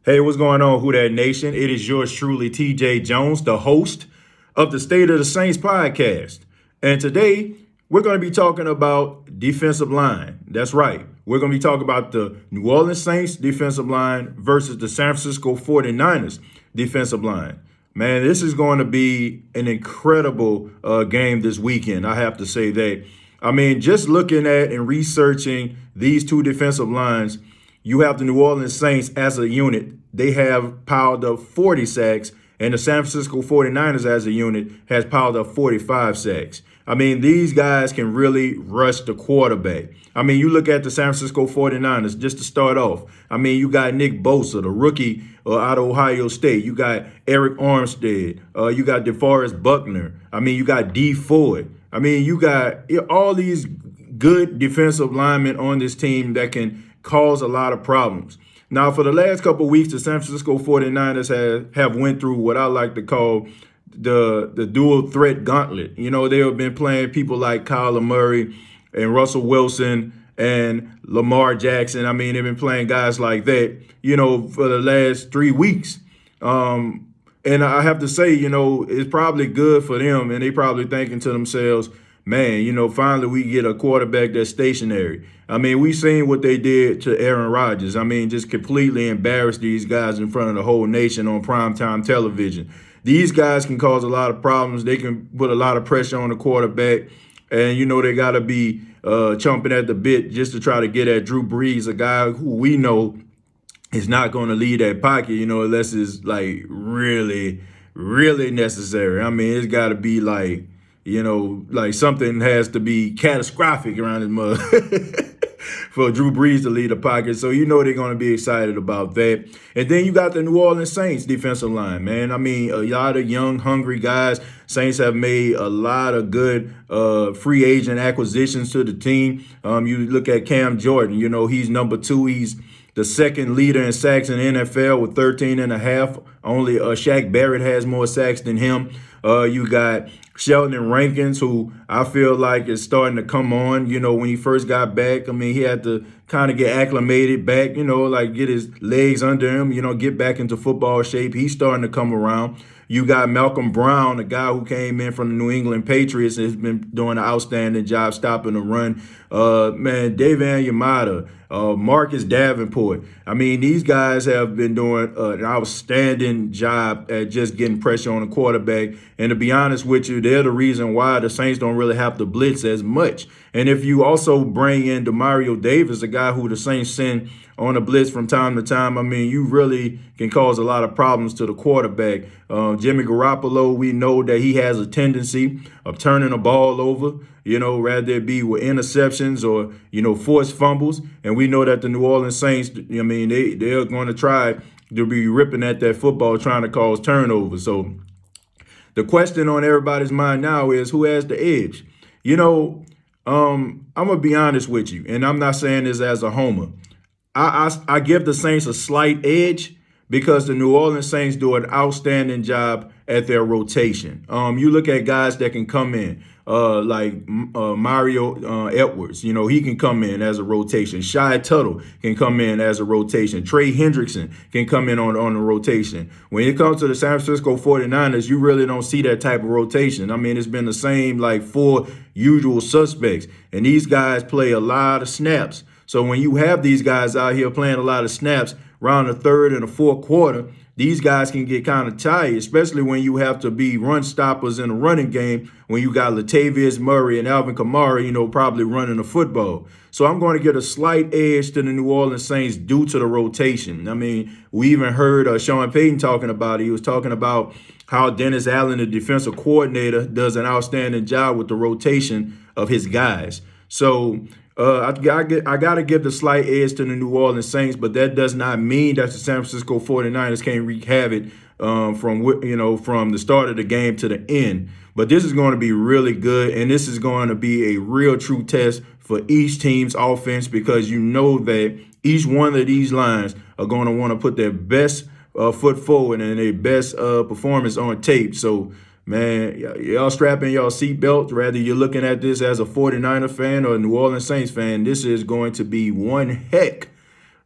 Hey, what's going on, Who That Nation? It is yours truly, TJ Jones, the host of the State of the Saints podcast. And today, we're going to be talking about defensive line. That's right. We're going to be talking about the New Orleans Saints defensive line versus the San Francisco 49ers defensive line. Man, this is going to be an incredible game this weekend. I have to say that. I mean, just looking at and researching these two defensive lines, you have the New Orleans Saints as a unit. They have piled up 40 sacks, and the San Francisco 49ers as a unit has piled up 45 sacks. I mean, these guys can really rush the quarterback. I mean, you look at the San Francisco 49ers, just to start off. I mean, you got Nick Bosa, the rookie out of Ohio State. You got Eric Armstead. You got DeForest Buckner. I mean, you got Dee Ford. I mean, you got all these good defensive linemen on this team that can cause a lot of problems. Now, for the last couple of weeks, the San Francisco 49ers have went through what I like to call the dual threat gauntlet. You know, they have been playing people like Kyler Murray and Russell Wilson and Lamar Jackson. I mean, they've been playing guys like that, you know, for the last 3 weeks. And I have to say, you know, it's probably good for them, and they probably thinking to themselves, man, you know, finally we get a quarterback that's stationary. I mean, we seen what they did to Aaron Rodgers. I mean, just completely embarrassed these guys in front of the whole nation on primetime television. These guys can cause a lot of problems. They can put a lot of pressure on the quarterback. And, you know, they got to be chomping at the bit just to try to get at Drew Brees, a guy who we know is not going to leave that pocket, you know, unless it's like really, really necessary. I mean, it's got to be like, you know, like something has to be catastrophic around his mother for Drew Brees to lead the pocket. So you know they're going to be excited about that. And then you got the New Orleans Saints defensive line, man. I mean, a lot of young, hungry guys. Saints have made a lot of good free agent acquisitions to the team. You look at Cam Jordan, you know, he's number 2. He's the second leader in sacks in the NFL with 13 and a half. Only Shaq Barrett has more sacks than him. You got Sheldon Rankins, who I feel like is starting to come on. You know, when he first got back, I mean, he had to kind of get acclimated back, you know, like get his legs under him, you know, get back into football shape. He's starting to come around. You got Malcolm Brown, a guy who came in from the New England Patriots and has been doing an outstanding job stopping the run. Man, David Yamada, Marcus Davenport. I mean, these guys have been doing an outstanding job at just getting pressure on the quarterback. And to be honest with you, they're the reason why the Saints don't really have to blitz as much. And if you also bring in Demario Davis, a guy who the Saints send on a blitz from time to time, I mean, you really can cause a lot of problems to the quarterback. Jimmy Garoppolo, we know that he has a tendency of turning the ball over, you know, rather it be with interceptions or, you know, forced fumbles. And we know that the New Orleans Saints, I mean, they're going to try to be ripping at that football, trying to cause turnovers. So the question on everybody's mind now is who has the edge? You know, I'm going to be honest with you, and I'm not saying this as a homer. I give the Saints a slight edge because the New Orleans Saints do an outstanding job at their rotation. You look at guys that can come in, like Mario Edwards. You know, he can come in as a rotation. Shy Tuttle can come in as a rotation. Trey Hendrickson can come in on a rotation. When it comes to the San Francisco 49ers, you really don't see that type of rotation. I mean, it's been the same like 4 usual suspects, and these guys play a lot of snaps. So when you have these guys out here playing a lot of snaps around the third and the fourth quarter, these guys can get kind of tired, especially when you have to be run stoppers in the running game when you got Latavius Murray and Alvin Kamara, you know, probably running the football. So I'm going to get a slight edge to the New Orleans Saints due to the rotation. I mean, we even heard Sean Payton talking about it. He was talking about how Dennis Allen, the defensive coordinator, does an outstanding job with the rotation of his guys. So I got to give the slight edge to the New Orleans Saints, but that does not mean that the San Francisco 49ers can't wreak havoc from the start of the game to the end. But this is going to be really good, and this is going to be a real true test for each team's offense because you know that each one of these lines are going to want to put their best foot forward and their best performance on tape. So, man, y'all strap in y'all seatbelts. Whether you're looking at this as a 49er fan or a New Orleans Saints fan, this is going to be one heck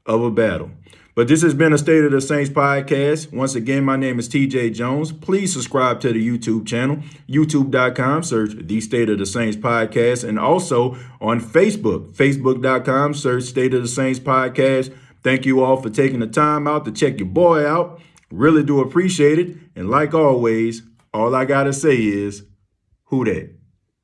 of a battle. But this has been a State of the Saints podcast. Once again, my name is TJ Jones. Please subscribe to the YouTube channel, youtube.com, search the State of the Saints podcast, and also on Facebook, facebook.com, search State of the Saints podcast. Thank you all for taking the time out to check your boy out. Really do appreciate it. And like always, all I got to say is, who dat?